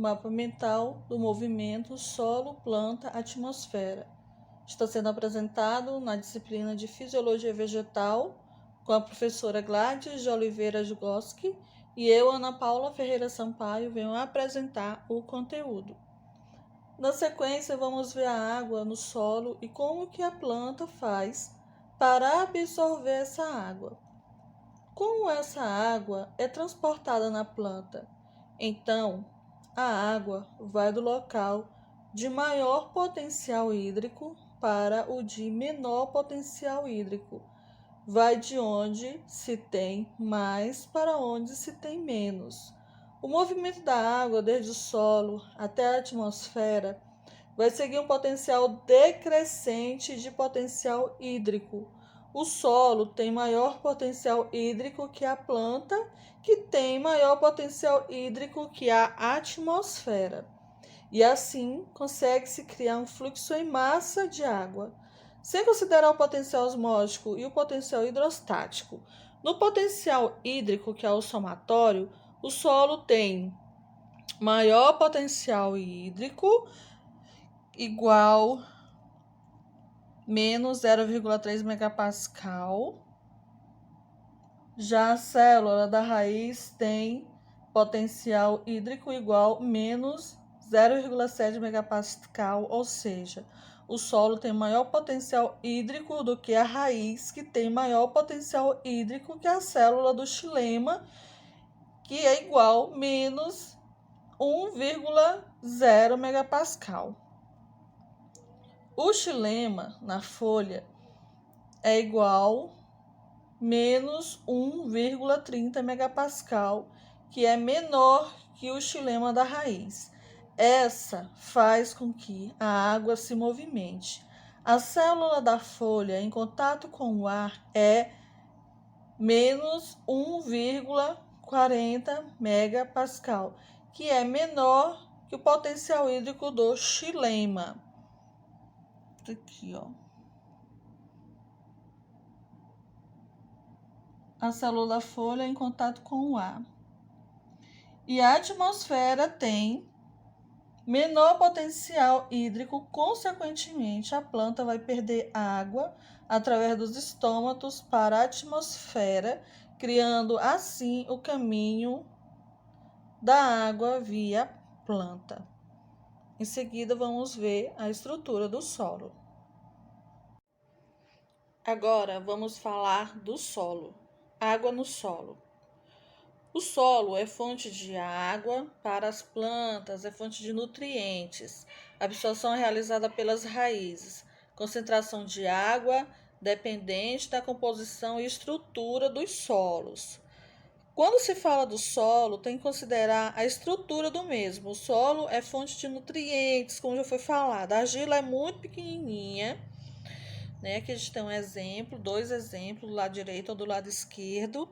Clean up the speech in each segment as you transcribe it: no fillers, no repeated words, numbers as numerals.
Mapa mental do movimento solo-planta-atmosfera. Está sendo apresentado na disciplina de Fisiologia Vegetal com a professora Gladys de Oliveira Jugoski e eu, Ana Paula Ferreira Sampaio, venho apresentar o conteúdo. Na sequência, vamos ver a água no solo e como que a planta faz para absorver essa água. Como essa água é transportada na planta? Então, a água vai do local de maior potencial hídrico para o de menor potencial hídrico. Vai de onde se tem mais para onde se tem menos. O movimento da água desde o solo até a atmosfera vai seguir um potencial decrescente de potencial hídrico. O solo tem maior potencial hídrico que a planta, que tem maior potencial hídrico que a atmosfera. E assim consegue-se criar um fluxo em massa de água, sem considerar o potencial osmótico e o potencial hidrostático. No potencial hídrico, que é o somatório, o solo tem maior potencial hídrico igual menos 0,3 megapascal. Já a célula da raiz tem potencial hídrico igual menos 0,7 megapascal, ou seja, o solo tem maior potencial hídrico do que a raiz, que tem maior potencial hídrico que a célula do xilema, que é igual menos 1,0 megapascal. O xilema na folha é igual menos 1,30 megapascal, que é menor que o xilema da raiz. Essa faz com que a água se movimente. A célula da folha em contato com o ar é menos 1,40 megapascal, que é menor que o potencial hídrico do xilema. Aqui, ó. A célula da folha em contato com o ar. E a atmosfera tem menor potencial hídrico, consequentemente, a planta vai perder água através dos estômatos para a atmosfera, criando assim o caminho da água via planta. Em seguida, vamos ver a estrutura do solo. Agora, vamos falar do solo. Água no solo. O solo é fonte de água para as plantas, é fonte de nutrientes. A absorção é realizada pelas raízes. Concentração de água dependente da composição e estrutura dos solos. Quando se fala do solo, tem que considerar a estrutura do mesmo. O solo é fonte de nutrientes, como já foi falado. A argila é muito pequenininha, né? Aqui a gente tem um exemplo, dois exemplos, do lado direito ou do lado esquerdo.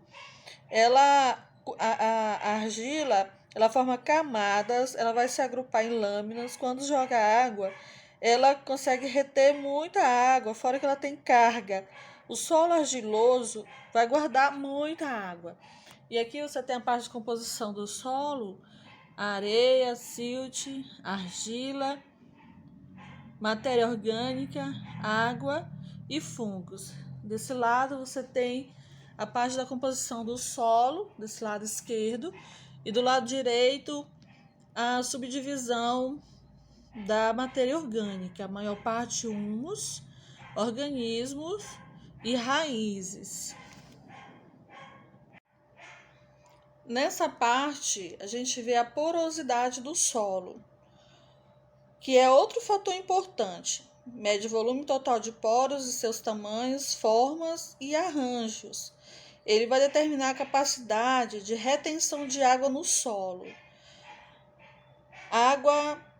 A argila, ela forma camadas, ela vai se agrupar em lâminas. Quando joga água, ela consegue reter muita água, fora que ela tem carga. O solo argiloso vai guardar muita água. E aqui você tem a parte de composição do solo: areia, silt, argila, matéria orgânica, água e fungos. Desse lado você tem a parte da composição do solo, desse lado esquerdo, e do lado direito a subdivisão da matéria orgânica, a maior parte humus, organismos e raízes. Nessa parte a gente vê a porosidade do solo, que é outro fator importante. Mede o volume total de poros e seus tamanhos, formas e arranjos. Ele vai determinar a capacidade de retenção de água no solo.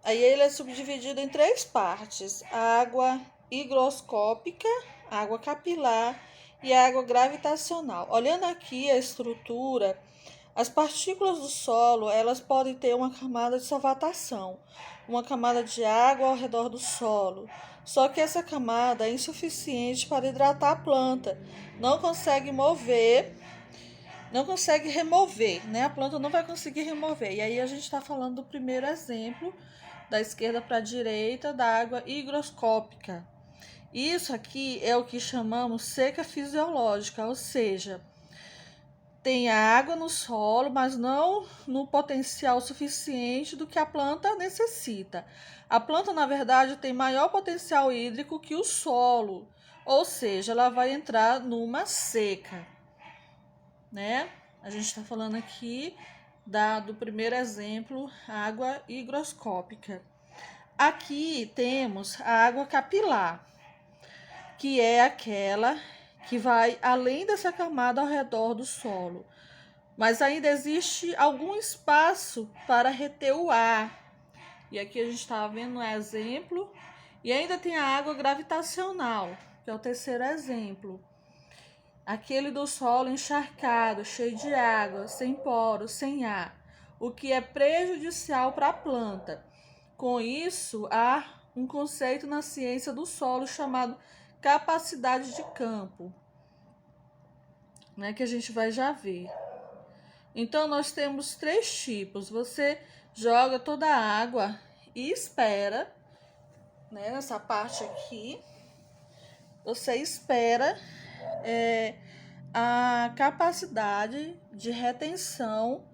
Aí ele é subdividido em três partes: a água higroscópica, a água capilar e a água gravitacional. Olhando aqui a estrutura, as partículas do solo, elas podem ter uma camada de solvatação, uma camada de água ao redor do solo. Só que essa camada é insuficiente para hidratar a planta, não consegue mover não consegue remover, né? A planta não vai conseguir remover. E aí a gente está falando do primeiro exemplo, da esquerda para a direita, da água higroscópica. Isso aqui é o que chamamos seca fisiológica, ou seja, tem água no solo, mas não no potencial suficiente do que a planta necessita. A planta, na verdade, tem maior potencial hídrico que o solo, ou seja, ela vai entrar numa seca, né? A gente está falando aqui do primeiro exemplo, água higroscópica. Aqui temos a água capilar, que é aquela que vai além dessa camada ao redor do solo, mas ainda existe algum espaço para reter o ar. E aqui a gente está vendo um exemplo. E ainda tem a água gravitacional, que é o terceiro exemplo. Aquele do solo encharcado, cheio de água, sem poros, sem ar, o que é prejudicial para a planta. Com isso, há um conceito na ciência do solo chamado capacidade de campo, né, que a gente vai já ver. Então, nós temos 3 tipos. Você joga toda a água e espera, né, nessa parte aqui, você espera a capacidade de retenção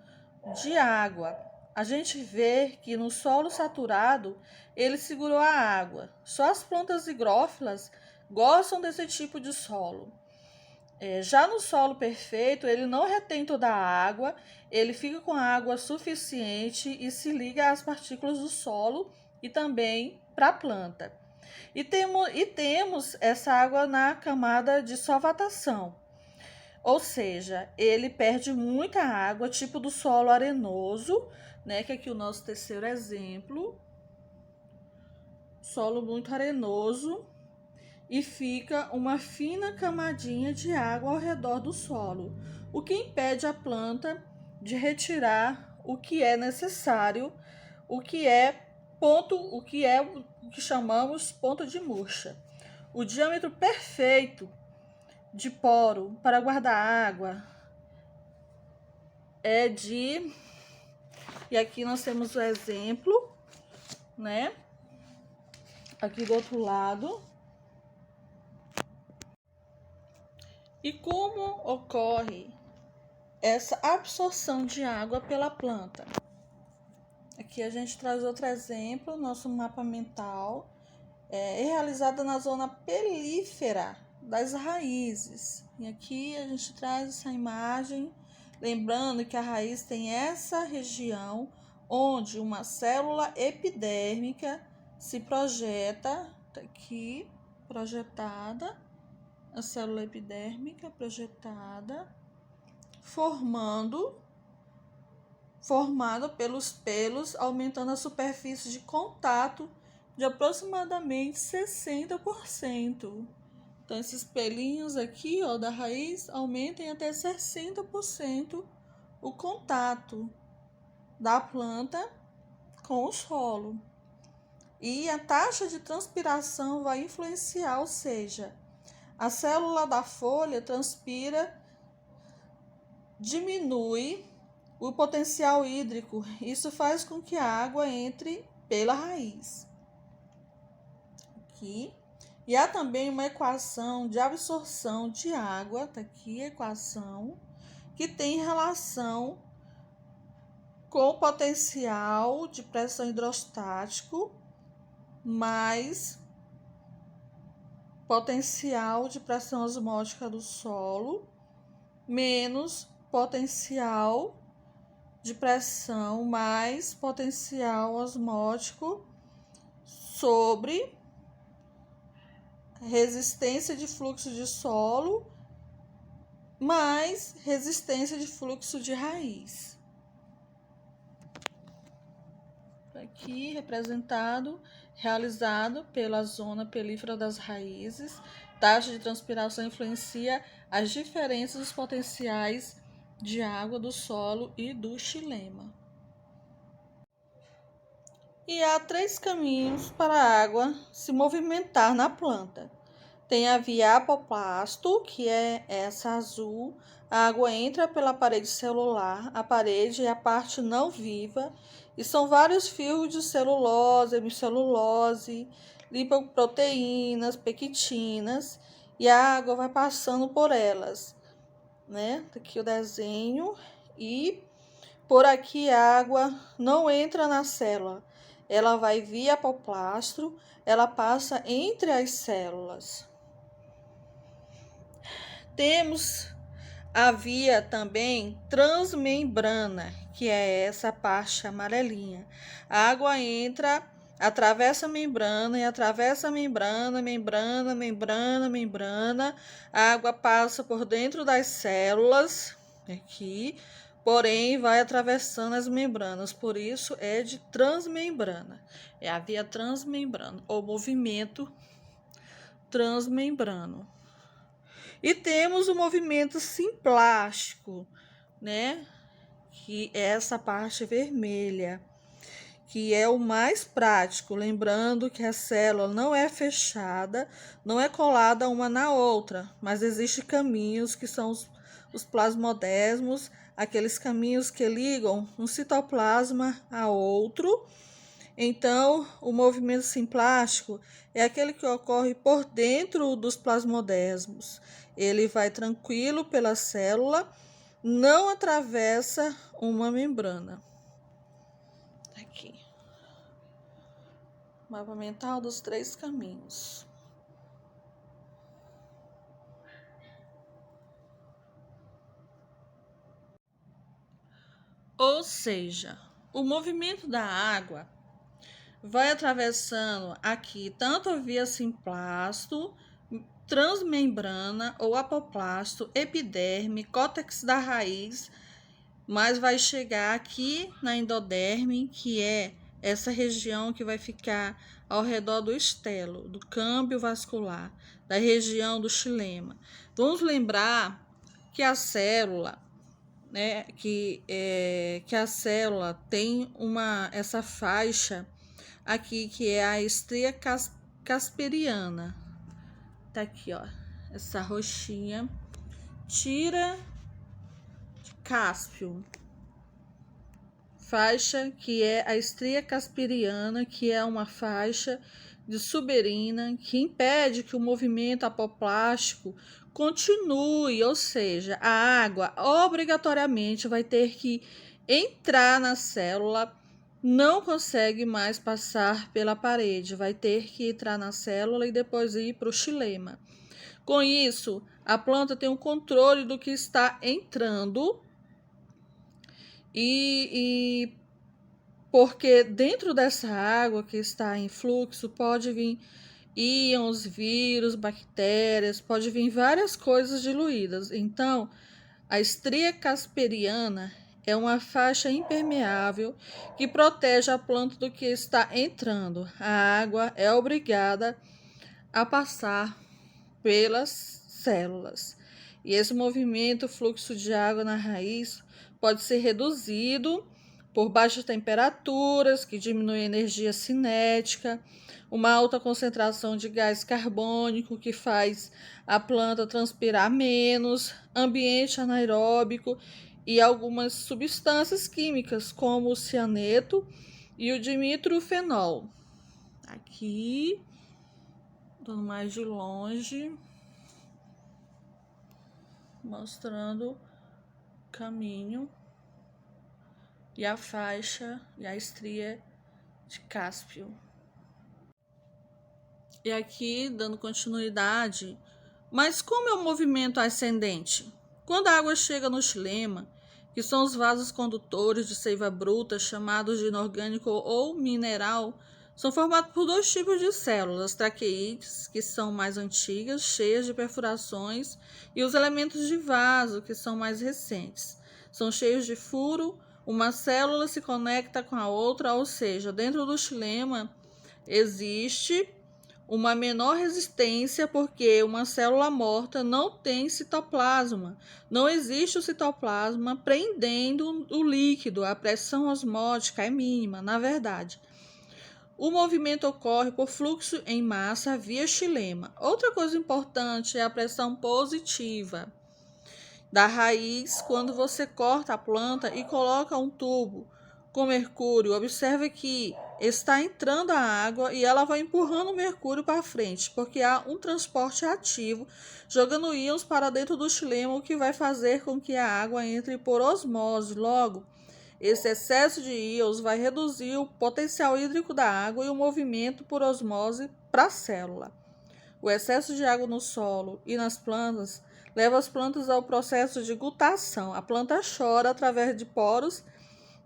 de água. A gente vê que no solo saturado, ele segurou a água. Só as plantas higrófilas gostam desse tipo de solo. Já no solo perfeito, ele não retém toda a água, ele fica com água suficiente e se liga às partículas do solo e também para a planta. E temos essa água na camada de solvatação, ou seja, ele perde muita água, tipo do solo arenoso, né? Que aqui é o nosso terceiro exemplo. Solo muito arenoso. E fica uma fina camadinha de água ao redor do solo, o que impede a planta de retirar o que é necessário, o que chamamos ponto de murcha. O diâmetro perfeito de poro para guardar água é de... E aqui nós temos o exemplo, né? Aqui do outro lado. E como ocorre essa absorção de água pela planta? Aqui a gente traz outro exemplo, nosso mapa mental é realizado na zona pelífera das raízes. E aqui a gente traz essa imagem, lembrando que a raiz tem essa região onde uma célula epidérmica se projeta, tá aqui projetada, a célula epidérmica projetada, formada pelos pelos, aumentando a superfície de contato de aproximadamente 60%. Então, esses pelinhos aqui, ó, da raiz aumentem até 60% o contato da planta com o solo. E a taxa de transpiração vai influenciar, ou seja, a célula da folha transpira, diminui o potencial hídrico. Isso faz com que a água entre pela raiz. Aqui. E há também uma equação de absorção de água, tá aqui a equação, que tem relação com o potencial de pressão hidrostático mais potencial de pressão osmótica do solo menos potencial de pressão mais potencial osmótico sobre resistência de fluxo de solo mais resistência de fluxo de raiz. Aqui realizado pela zona pelífera das raízes. Taxa de transpiração influencia as diferenças dos potenciais de água do solo e do xilema. E há 3 caminhos para a água se movimentar na planta. Tem a via apoplasto, que é essa azul. A água entra pela parede celular, a parede é a parte não viva, e são vários fios de celulose, hemicelulose, lipoproteínas, pectinas, e a água vai passando por elas, né? Aqui o desenho, e por aqui a água não entra na célula, ela vai via apoplastro, ela passa entre as células. Temos a via também transmembrana, que é essa parte amarelinha. A água entra, atravessa a membrana e atravessa a membrana, membrana. A água passa por dentro das células, aqui, porém vai atravessando as membranas, por isso é de transmembrana. É a via transmembrana, ou movimento transmembrano. E temos o movimento simplástico, né? Que é essa parte vermelha, que é o mais prático, lembrando que a célula não é fechada, não é colada uma na outra, mas existem caminhos que são os plasmodesmos, aqueles caminhos que ligam um citoplasma a outro. Então, o movimento simplástico é aquele que ocorre por dentro dos plasmodesmos. Ele vai tranquilo pela célula, não atravessa uma membrana. Aqui. Mapa mental dos 3 caminhos. Ou seja, o movimento da água vai atravessando aqui tanto a via simplasto, transmembrana ou apoplasto, epiderme, córtex da raiz, mas vai chegar aqui na endoderme, que é essa região que vai ficar ao redor do estelo, do câmbio vascular, da região do xilema. Vamos lembrar que a célula, né, que a célula tem essa faixa aqui, que é a estria casperiana. Tá aqui, ó, essa roxinha, tira de cáspio, faixa que é a estria casperiana, que é uma faixa de suberina que impede que o movimento apoplástico continue, ou seja, a água obrigatoriamente vai ter que entrar na célula, não consegue mais passar pela parede, vai ter que entrar na célula e depois ir para o xilema. Com isso, a planta tem um controle do que está entrando e porque dentro dessa água que está em fluxo pode vir íons, vírus, bactérias, pode vir várias coisas diluídas. Então, a estria casperiana é uma faixa impermeável que protege a planta do que está entrando. A água é obrigada a passar pelas células. E esse movimento, fluxo de água na raiz, pode ser reduzido por baixas temperaturas, que diminuem a energia cinética, uma alta concentração de gás carbônico, que faz a planta transpirar menos, ambiente anaeróbico e algumas substâncias químicas, como o cianeto e o dimitrofenol. Aqui, dando mais de longe, mostrando o caminho e a faixa e a estria de cáspio. E aqui, dando continuidade, mas como é o movimento ascendente? Quando a água chega no xilema, que são os vasos condutores de seiva bruta, chamados de inorgânico ou mineral, são formados por 2 tipos de células, traqueides, que são mais antigas, cheias de perfurações, e os elementos de vaso, que são mais recentes. São cheios de furo, uma célula se conecta com a outra, ou seja, dentro do xilema existe uma menor resistência, porque uma célula morta não tem citoplasma. Não existe o citoplasma prendendo o líquido, a pressão osmótica é mínima, na verdade. O movimento ocorre por fluxo em massa via xilema. Outra coisa importante é a pressão positiva da raiz quando você corta a planta e coloca um tubo com mercúrio. Observe que está entrando a água e ela vai empurrando o mercúrio para frente, porque há um transporte ativo jogando íons para dentro do xilema, o que vai fazer com que a água entre por osmose. Logo, esse excesso de íons vai reduzir o potencial hídrico da água e o movimento por osmose para a célula. O excesso de água no solo e nas plantas leva as plantas ao processo de gutação. A planta chora através de poros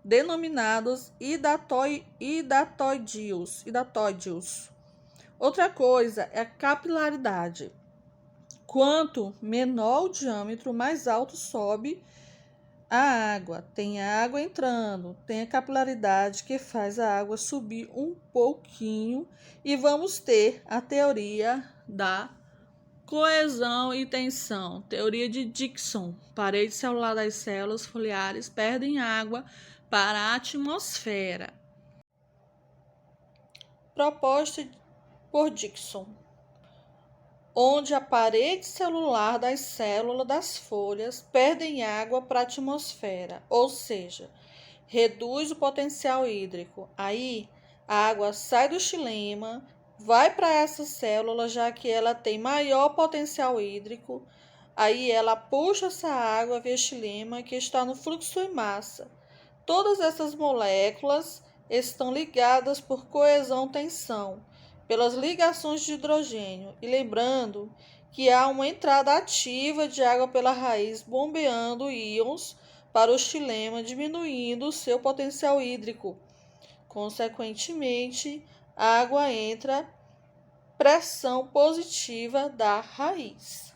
denominados hidatóideos. Outra coisa é a capilaridade. Quanto menor o diâmetro, mais alto sobe a água. Tem água entrando, tem a capilaridade que faz a água subir um pouquinho e vamos ter a teoria da coesão e tensão. Teoria de Dickson. Parede celular das células foliares perdem água para a atmosfera. Proposta por Dickson, onde a parede celular das células das folhas perdem água para a atmosfera, ou seja, reduz o potencial hídrico. Aí, a água sai do xilema, vai para essa célula, já que ela tem maior potencial hídrico. Aí, ela puxa essa água via xilema, que está no fluxo em massa. Todas essas moléculas estão ligadas por coesão-tensão, pelas ligações de hidrogênio. E lembrando que há uma entrada ativa de água pela raiz, bombeando íons para o xilema, diminuindo o seu potencial hídrico. Consequentemente, a água entra pressão positiva da raiz.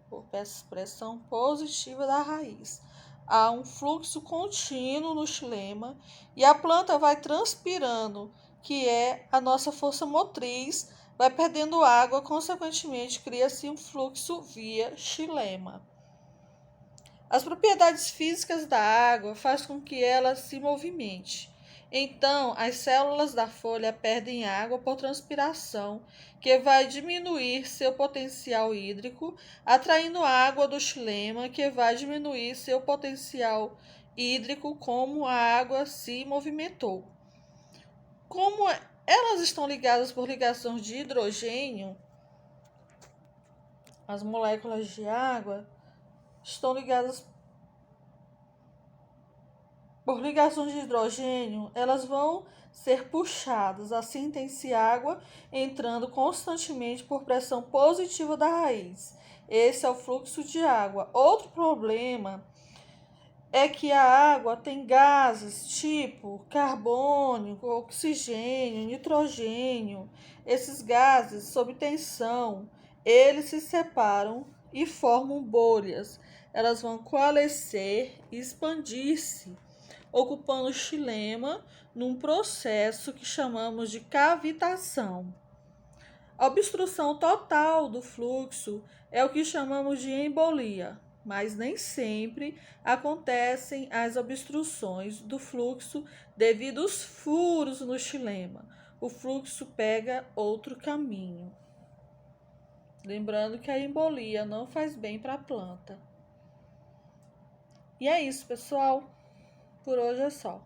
Por pressão positiva da raiz. Há um fluxo contínuo no xilema e a planta vai transpirando, que é a nossa força motriz, vai perdendo água, consequentemente cria-se um fluxo via xilema. As propriedades físicas da água fazem com que ela se movimente. Então, as células da folha perdem água por transpiração, que vai diminuir seu potencial hídrico, atraindo água do xilema, que vai diminuir seu potencial hídrico, como a água se movimentou. Como elas estão ligadas por ligações de hidrogênio, as moléculas de água estão ligadas por ligações de hidrogênio, elas vão ser puxadas. Assim, tem-se água entrando constantemente por pressão positiva da raiz. Esse é o fluxo de água. Outro problema é que a água tem gases tipo carbônio, oxigênio, nitrogênio. Esses gases, sob tensão, eles se separam e formam bolhas. Elas vão coalescer e expandir-se, ocupando o xilema num processo que chamamos de cavitação. A obstrução total do fluxo é o que chamamos de embolia, mas nem sempre acontecem as obstruções do fluxo devido aos furos no xilema. O fluxo pega outro caminho. Lembrando que a embolia não faz bem para a planta. E é isso, pessoal. Por hoje é só.